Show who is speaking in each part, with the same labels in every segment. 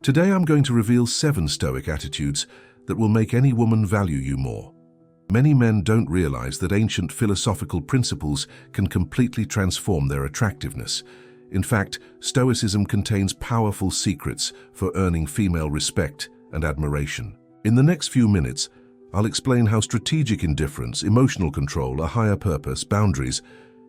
Speaker 1: Today I'm going to reveal 7 Stoic attitudes that will make any woman value you more. Many men don't realize that ancient philosophical principles can completely transform their attractiveness. In fact, Stoicism contains powerful secrets for earning female respect and admiration. In the next few minutes, I'll explain how strategic indifference, emotional control, a higher purpose, boundaries,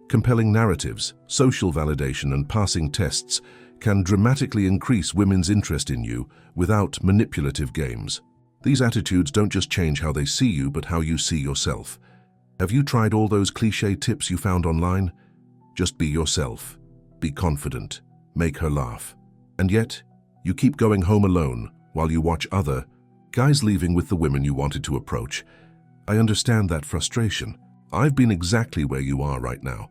Speaker 1: compelling narratives, social validation, and passing tests can dramatically increase women's interest in you without manipulative games. These attitudes don't just change how they see you, but how you see yourself. Have you tried all those cliché tips you found online? Just be yourself. Be confident. Make her laugh. And yet, you keep going home alone while you watch other guys leaving with the women you wanted to approach. I understand that frustration. I've been exactly where you are right now.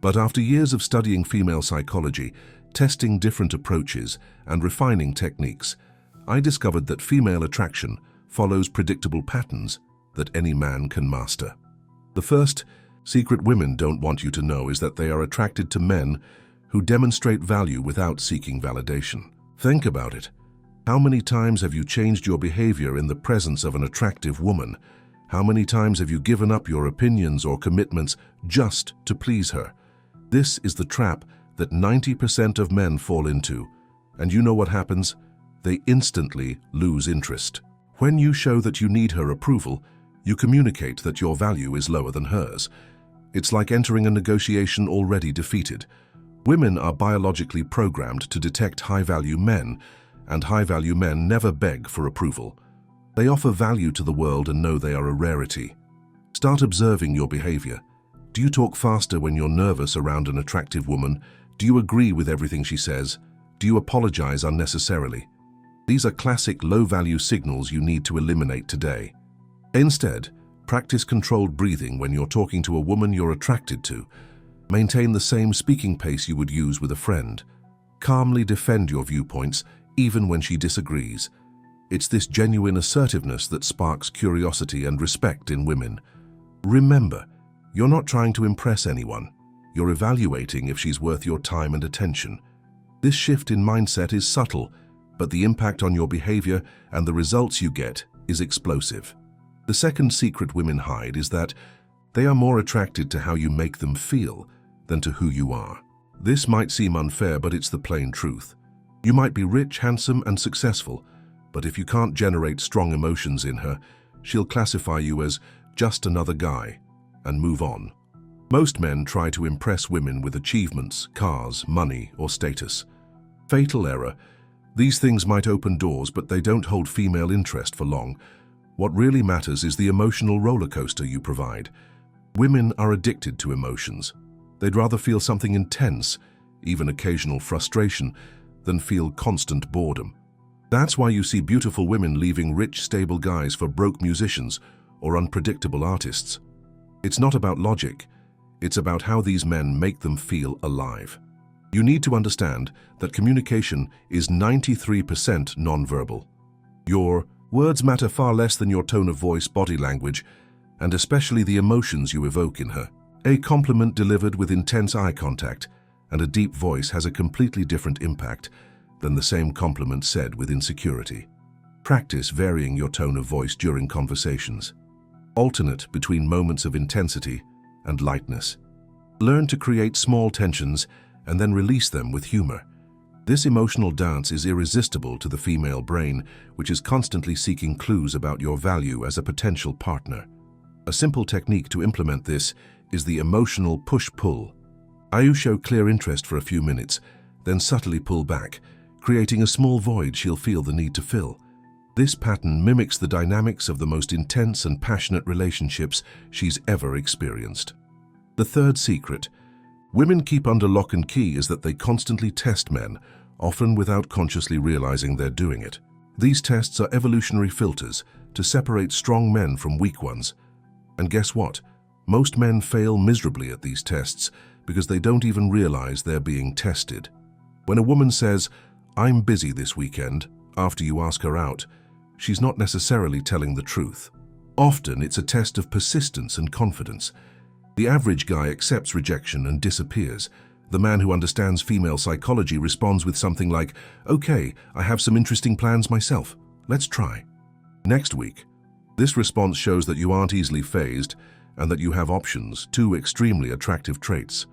Speaker 1: But after years of studying female psychology, testing different approaches, and refining techniques, I discovered that female attraction follows predictable patterns that any man can master. The first secret women don't want you to know is that they are attracted to men who demonstrate value without seeking validation. Think about it. How many times have you changed your behavior in the presence of an attractive woman? How many times have you given up your opinions or commitments just to please her? This is the trap that 90% of men fall into. And you know what happens? They instantly lose interest. When you show that you need her approval, you communicate that your value is lower than hers. It's like entering a negotiation already defeated. Women are biologically programmed to detect high-value men, and high-value men never beg for approval. They offer value to the world and know they are a rarity. Start observing your behavior. Do you talk faster when you're nervous around an attractive woman? Do you agree with everything she says? Do you apologize unnecessarily? These are classic low-value signals you need to eliminate today. Instead, practice controlled breathing when you're talking to a woman you're attracted to. Maintain the same speaking pace you would use with a friend. Calmly defend your viewpoints, even when she disagrees. It's this genuine assertiveness that sparks curiosity and respect in women. Remember, you're not trying to impress anyone. You're evaluating if she's worth your time and attention. This shift in mindset is subtle, but the impact on your behavior and the results you get is explosive. The second secret women hide is that they are more attracted to how you make them feel than to who you are. This might seem unfair, but it's the plain truth. You might be rich, handsome, and successful, but if you can't generate strong emotions in her, she'll classify you as just another guy and move on. Most men try to impress women with achievements, cars, money, or status. Fatal error. These things might open doors, but they don't hold female interest for long. What really matters is the emotional roller coaster you provide. Women are addicted to emotions. They'd rather feel something intense, even occasional frustration, than feel constant boredom. That's why you see beautiful women leaving rich, stable guys for broke musicians or unpredictable artists. It's not about logic. It's about how these men make them feel alive. You need to understand that communication is 93% nonverbal. Your words matter far less than your tone of voice, body language, and especially the emotions you evoke in her. A compliment delivered with intense eye contact and a deep voice has a completely different impact than the same compliment said with insecurity. Practice varying your tone of voice during conversations. Alternate between moments of intensity and lightness. Learn to create small tensions and then release them with humor. This emotional dance is irresistible to the female brain, which is constantly seeking clues about your value as a potential partner. A simple technique to implement this is the emotional push-pull. You show clear interest for a few minutes, then subtly pull back, creating a small void she'll feel the need to fill. This pattern mimics the dynamics of the most intense and passionate relationships she's ever experienced. The third secret women keep under lock and key is that they constantly test men, often without consciously realizing they're doing it. These tests are evolutionary filters to separate strong men from weak ones. And guess what? Most men fail miserably at these tests because they don't even realize they're being tested. When a woman says, "I'm busy this weekend," after you ask her out, she's not necessarily telling the truth. Often it's a test of persistence and confidence. The average guy accepts rejection and disappears. The man who understands female psychology responds with something like, "Okay, I have some interesting plans myself. Let's try." Next week. This response shows that you aren't easily fazed and that you have options, two extremely attractive traits.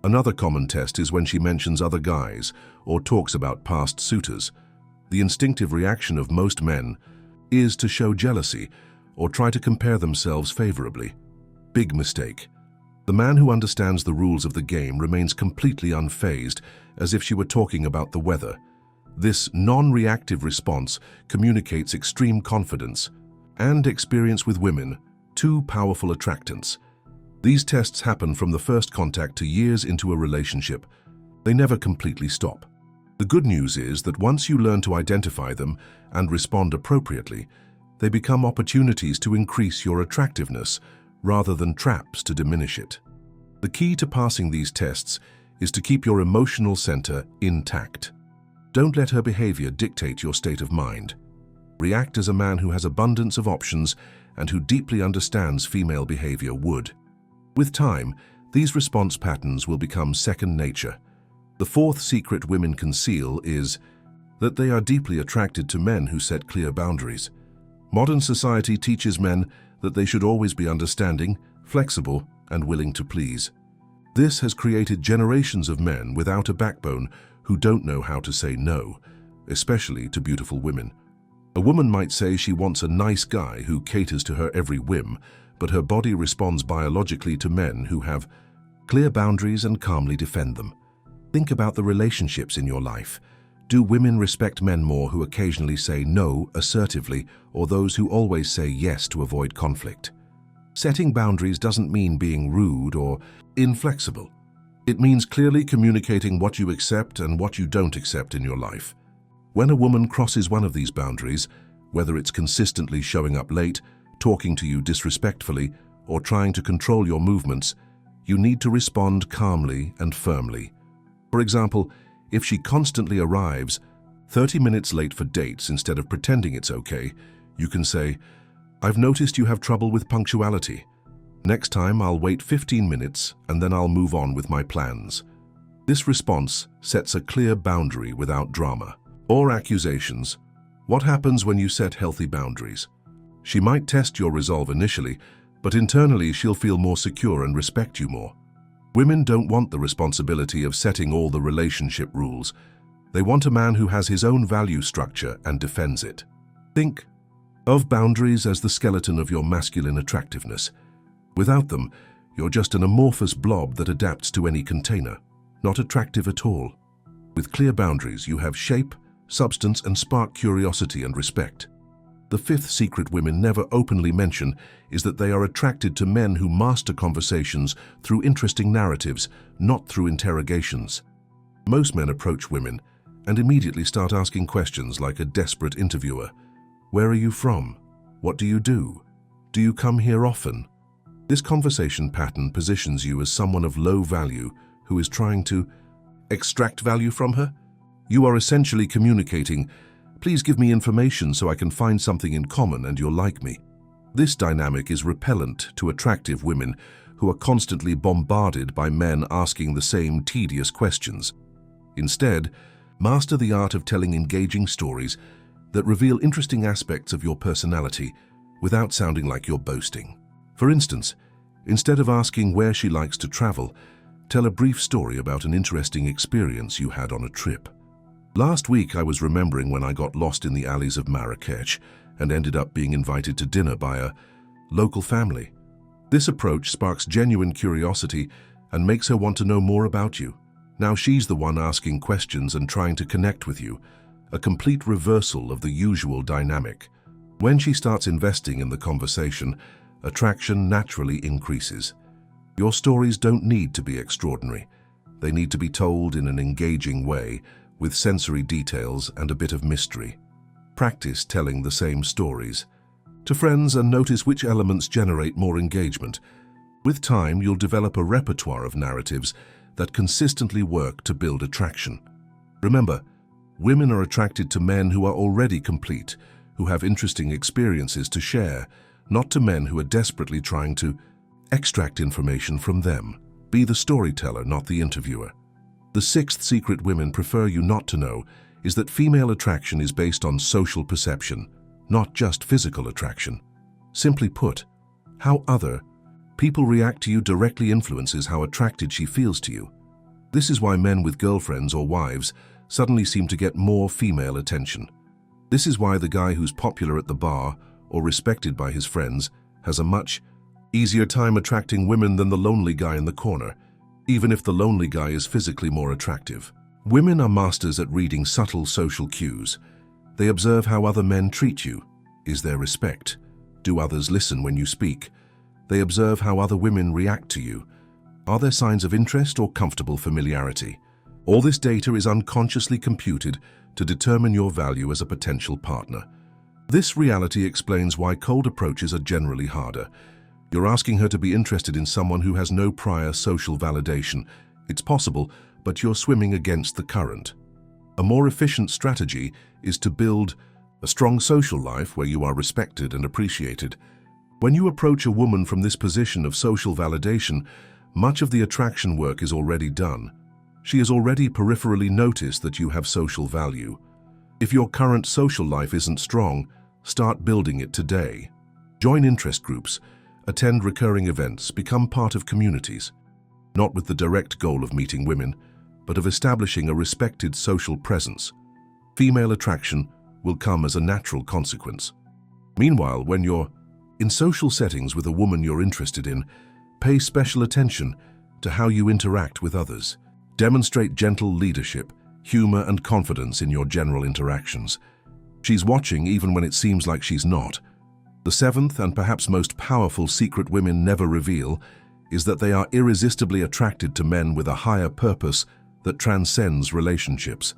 Speaker 1: Another common test is when she mentions other guys or talks about past suitors. The instinctive reaction of most men is to show jealousy or try to compare themselves favorably. Big mistake. The man who understands the rules of the game remains completely unfazed, as if she were talking about the weather. This non-reactive response communicates extreme confidence and experience with women, two powerful attractants. These tests happen from the first contact to years into a relationship. They never completely stop. The good news is that once you learn to identify them and respond appropriately, they become opportunities to increase your attractiveness rather than traps to diminish it. The key to passing these tests is to keep your emotional center intact. Don't let her behavior dictate your state of mind. React as a man who has abundance of options and who deeply understands female behavior would. With time, these response patterns will become second nature. The fourth secret women conceal is that they are deeply attracted to men who set clear boundaries. Modern society teaches men that they should always be understanding, flexible, and willing to please. This has created generations of men without a backbone who don't know how to say no, especially to beautiful women. A woman might say she wants a nice guy who caters to her every whim, but her body responds biologically to men who have clear boundaries and calmly defend them. Think about the relationships in your life. Do women respect men more who occasionally say no assertively, or those who always say yes to avoid conflict? Setting boundaries doesn't mean being rude or inflexible. It means clearly communicating what you accept and what you don't accept in your life. When a woman crosses one of these boundaries, whether it's consistently showing up late, talking to you disrespectfully, or trying to control your movements, you need to respond calmly and firmly. For example, if she constantly arrives 30 minutes late for dates instead of pretending it's okay, you can say, "I've noticed you have trouble with punctuality. Next time I'll wait 15 minutes and then I'll move on with my plans." This response sets a clear boundary without drama. Or accusations. What happens when you set healthy boundaries? She might test your resolve initially, but internally she'll feel more secure and respect you more. Women don't want the responsibility of setting all the relationship rules. They want a man who has his own value structure and defends it. Think of boundaries as the skeleton of your masculine attractiveness. Without them, you're just an amorphous blob that adapts to any container, not attractive at all. With clear boundaries, you have shape, substance, and spark curiosity and respect. The fifth secret women never openly mention is that they are attracted to men who master conversations through interesting narratives, not through interrogations. Most men approach women and immediately start asking questions like a desperate interviewer. Where are you from? What do you do? Do you come here often? This conversation pattern positions you as someone of low value who is trying to extract value from her. You are essentially communicating, "Please give me information so I can find something in common and you'll like me." This dynamic is repellent to attractive women who are constantly bombarded by men asking the same tedious questions. Instead, master the art of telling engaging stories that reveal interesting aspects of your personality without sounding like you're boasting. For instance, instead of asking where she likes to travel, tell a brief story about an interesting experience you had on a trip. Last week I was remembering when I got lost in the alleys of Marrakech and ended up being invited to dinner by a local family. This approach sparks genuine curiosity and makes her want to know more about you. Now she's the one asking questions and trying to connect with you, a complete reversal of the usual dynamic. When she starts investing in the conversation, attraction naturally increases. Your stories don't need to be extraordinary. They need to be told in an engaging way, with sensory details and a bit of mystery. Practice telling the same stories to friends and notice which elements generate more engagement. With time, you'll develop a repertoire of narratives that consistently work to build attraction. Remember, women are attracted to men who are already complete, who have interesting experiences to share, not to men who are desperately trying to extract information from them. Be the storyteller, not the interviewer. The sixth secret women prefer you not to know is that female attraction is based on social perception, not just physical attraction. Simply put, how other people react to you directly influences how attracted she feels to you. This is why men with girlfriends or wives suddenly seem to get more female attention. This is why the guy who's popular at the bar or respected by his friends has a much easier time attracting women than the lonely guy in the corner, even if the lonely guy is physically more attractive. Women are masters at reading subtle social cues. They observe how other men treat you. Is there respect? Do others listen when you speak? They observe how other women react to you. Are there signs of interest or comfortable familiarity? All this data is unconsciously computed to determine your value as a potential partner. This reality explains why cold approaches are generally harder. You're asking her to be interested in someone who has no prior social validation. It's possible, but you're swimming against the current. A more efficient strategy is to build a strong social life where you are respected and appreciated. When you approach a woman from this position of social validation, much of the attraction work is already done. She has already peripherally noticed that you have social value. If your current social life isn't strong, start building it today. Join interest groups, attend recurring events, become part of communities, not with the direct goal of meeting women, but of establishing a respected social presence. Female attraction will come as a natural consequence. Meanwhile, when you're in social settings with a woman you're interested in, pay special attention to how you interact with others. Demonstrate gentle leadership, humor, and confidence in your general interactions. She's watching even when it seems like she's not. The seventh and perhaps most powerful secret women never reveal is that they are irresistibly attracted to men with a higher purpose that transcends relationships.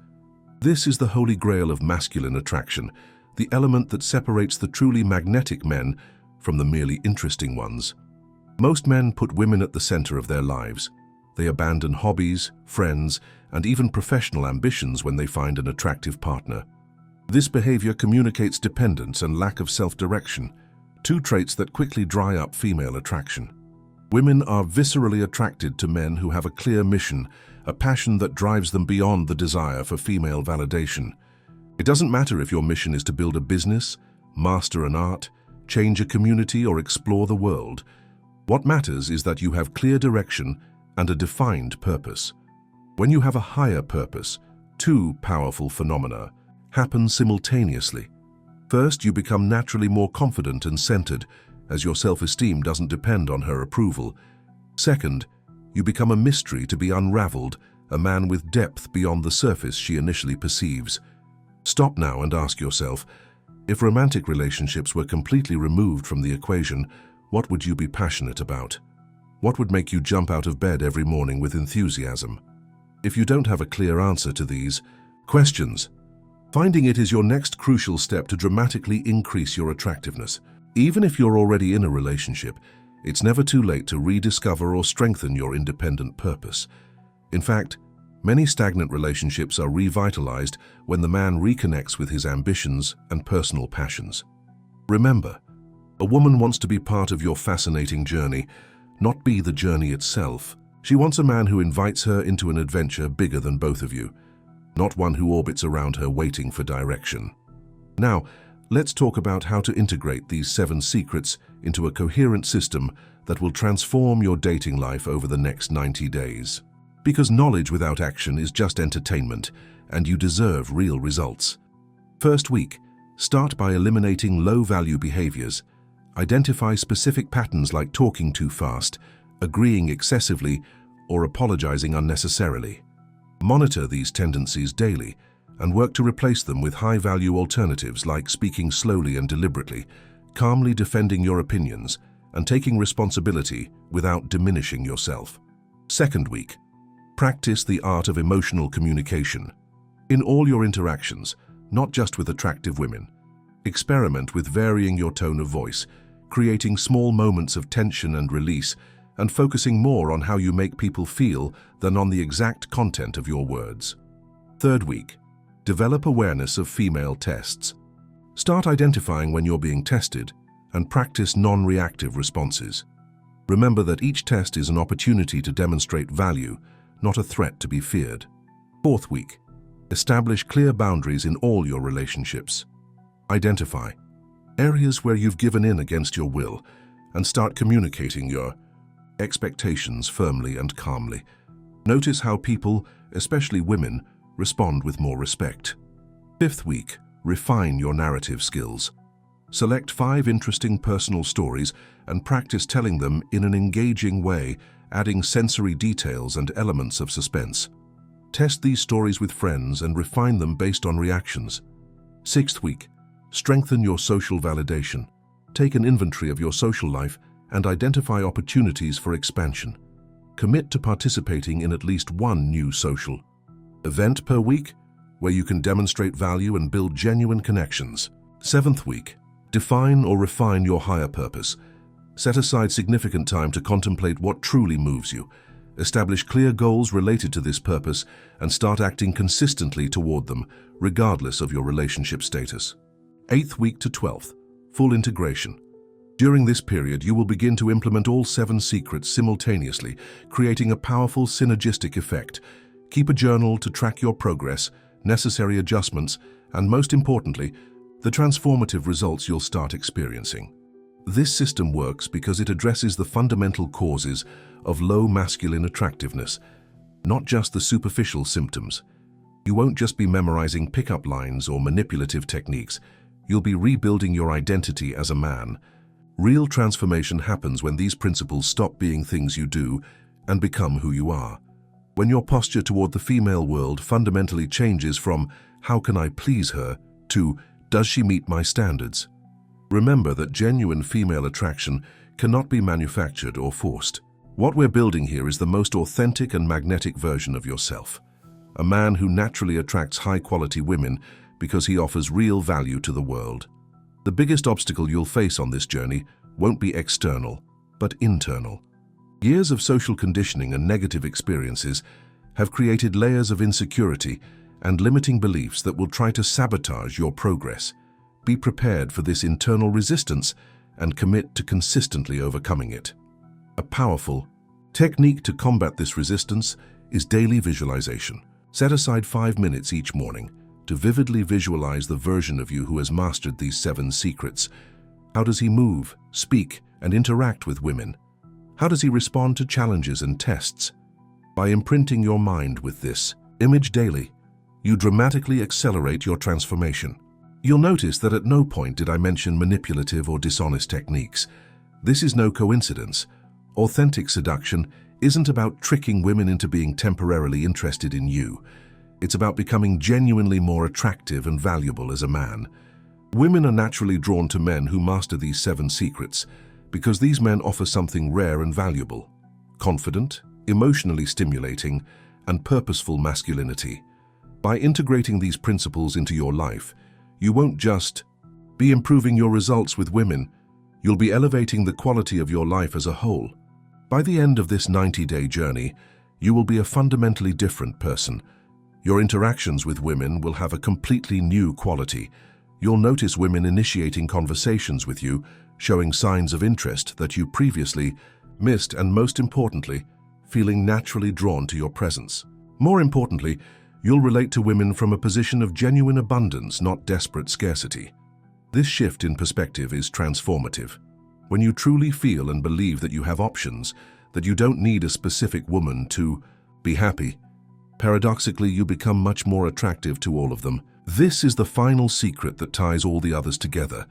Speaker 1: This is the holy grail of masculine attraction, the element that separates the truly magnetic men from the merely interesting ones. Most men put women at the center of their lives. They abandon hobbies, friends, and even professional ambitions when they find an attractive partner. This behavior communicates dependence and lack of self-direction, two traits that quickly dry up female attraction. Women are viscerally attracted to men who have a clear mission, a passion that drives them beyond the desire for female validation. It doesn't matter if your mission is to build a business, master an art, change a community, or explore the world. What matters is that you have clear direction and a defined purpose. When you have a higher purpose, two powerful phenomena happen simultaneously. First, you become naturally more confident and centered, as your self-esteem doesn't depend on her approval. Second, you become a mystery to be unraveled, a man with depth beyond the surface she initially perceives. Stop now and ask yourself, if romantic relationships were completely removed from the equation, what would you be passionate about? What would make you jump out of bed every morning with enthusiasm? If you don't have a clear answer to these questions, finding it is your next crucial step to dramatically increase your attractiveness. Even if you're already in a relationship, it's never too late to rediscover or strengthen your independent purpose. In fact, many stagnant relationships are revitalized when the man reconnects with his ambitions and personal passions. Remember, a woman wants to be part of your fascinating journey, not be the journey itself. She wants a man who invites her into an adventure bigger than both of you, not one who orbits around her waiting for direction. Now, let's talk about how to integrate these 7 secrets into a coherent system that will transform your dating life over the next 90 days. Because knowledge without action is just entertainment, and you deserve real results. First week, start by eliminating low-value behaviors. Identify specific patterns like talking too fast, agreeing excessively, or apologizing unnecessarily. Monitor these tendencies daily and work to replace them with high-value alternatives like speaking slowly and deliberately, calmly defending your opinions, and taking responsibility without diminishing yourself. Second week, practice the art of emotional communication. In all your interactions, not just with attractive women, experiment with varying your tone of voice, creating small moments of tension and release, and focusing more on how you make people feel than on the exact content of your words. Third week, develop awareness of female tests. Start identifying when you're being tested and practice non-reactive responses. Remember that each test is an opportunity to demonstrate value, not a threat to be feared. 4th week, establish clear boundaries in all your relationships. Identify areas where you've given in against your will and start communicating your expectations firmly and calmly. Notice how people, especially women, respond with more respect. 5th week, refine your narrative skills. Select 5 interesting personal stories and practice telling them in an engaging way, adding sensory details and elements of suspense. Test these stories with friends and refine them based on reactions. 6th week, strengthen your social validation. Take an inventory of your social life and identify opportunities for expansion. Commit to participating in at least one new social event per week where you can demonstrate value and build genuine connections. 7th week, define or refine your higher purpose. Set aside significant time to contemplate what truly moves you. Establish clear goals related to this purpose and start acting consistently toward them, regardless of your relationship status. 8th week to 12th, full integration. During this period, you will begin to implement all 7 secrets simultaneously, creating a powerful synergistic effect. Keep a journal to track your progress, necessary adjustments, and most importantly, the transformative results you'll start experiencing. This system works because it addresses the fundamental causes of low masculine attractiveness, not just the superficial symptoms. You won't just be memorizing pickup lines or manipulative techniques. You'll be rebuilding your identity as a man. Real transformation happens when these principles stop being things you do and become who you are. When your posture toward the female world fundamentally changes from "how can I please her" to "does she meet my standards?" Remember that genuine female attraction cannot be manufactured or forced. What we're building here is the most authentic and magnetic version of yourself. A man who naturally attracts high-quality women because he offers real value to the world. The biggest obstacle you'll face on this journey won't be external, but internal. Years of social conditioning and negative experiences have created layers of insecurity and limiting beliefs that will try to sabotage your progress. Be prepared for this internal resistance and commit to consistently overcoming it. A powerful technique to combat this resistance is daily visualization. Set aside 5 minutes each morning to vividly visualize the version of you who has mastered these 7 secrets. How does he move, speak, and interact with women? How does he respond to challenges and tests? By imprinting your mind with this image daily, you dramatically accelerate your transformation. You'll notice that at no point did I mention manipulative or dishonest techniques. This is no coincidence. Authentic seduction isn't about tricking women into being temporarily interested in you. It's about becoming genuinely more attractive and valuable as a man. Women are naturally drawn to men who master these 7 secrets because these men offer something rare and valuable: confident, emotionally stimulating, and purposeful masculinity. By integrating these principles into your life, you won't just be improving your results with women, you'll be elevating the quality of your life as a whole. By the end of this 90-day journey, you will be a fundamentally different person. Your interactions with women will have a completely new quality. You'll notice women initiating conversations with you, showing signs of interest that you previously missed, and most importantly, feeling naturally drawn to your presence. More importantly, you'll relate to women from a position of genuine abundance, not desperate scarcity. This shift in perspective is transformative. When you truly feel and believe that you have options, that you don't need a specific woman to be happy, paradoxically, you become much more attractive to all of them. This is the final secret that ties all the others together.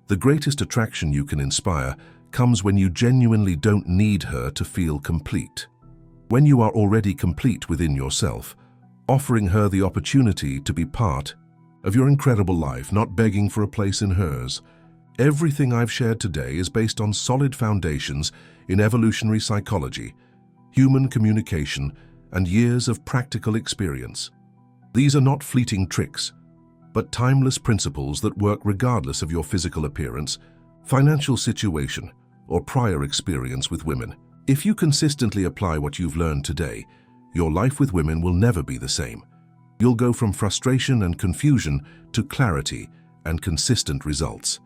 Speaker 1: The greatest attraction you can inspire comes when you genuinely don't need her to feel complete. When you are already complete within yourself, offering her the opportunity to be part of your incredible life, not begging for a place in hers. Everything I've shared today is based on solid foundations in evolutionary psychology, human communication, and years of practical experience. These are not fleeting tricks, but timeless principles that work regardless of your physical appearance, financial situation, or prior experience with women. If you consistently apply what you've learned today, your life with women will never be the same. You'll go from frustration and confusion to clarity and consistent results.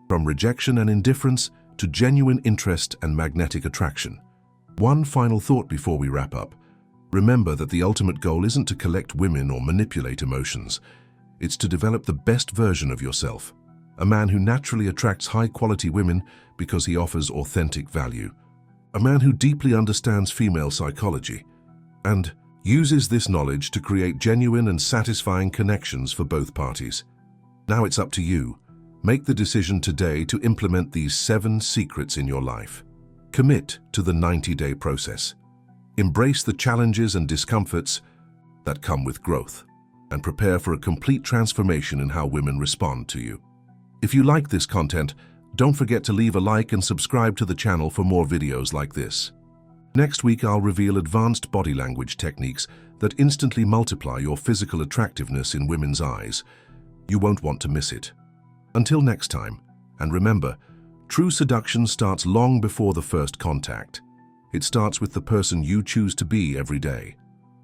Speaker 1: From rejection and indifference to genuine interest and magnetic attraction. One final thought before we wrap up. Remember that the ultimate goal isn't to collect women or manipulate emotions. It's to develop the best version of yourself, a man who naturally attracts high-quality women because he offers authentic value, a man who deeply understands female psychology, and uses this knowledge to create genuine and satisfying connections for both parties. Now it's up to you. Make the decision today to implement these 7 secrets in your life. Commit to the 90-day process. Embrace the challenges and discomforts that come with growth, and prepare for a complete transformation in how women respond to you. If you like this content, don't forget to leave a like and subscribe to the channel for more videos like this. Next week, I'll reveal advanced body language techniques that instantly multiply your physical attractiveness in women's eyes. You won't want to miss it. Until next time, and remember, true seduction starts long before the first contact. It starts with the person you choose to be every day.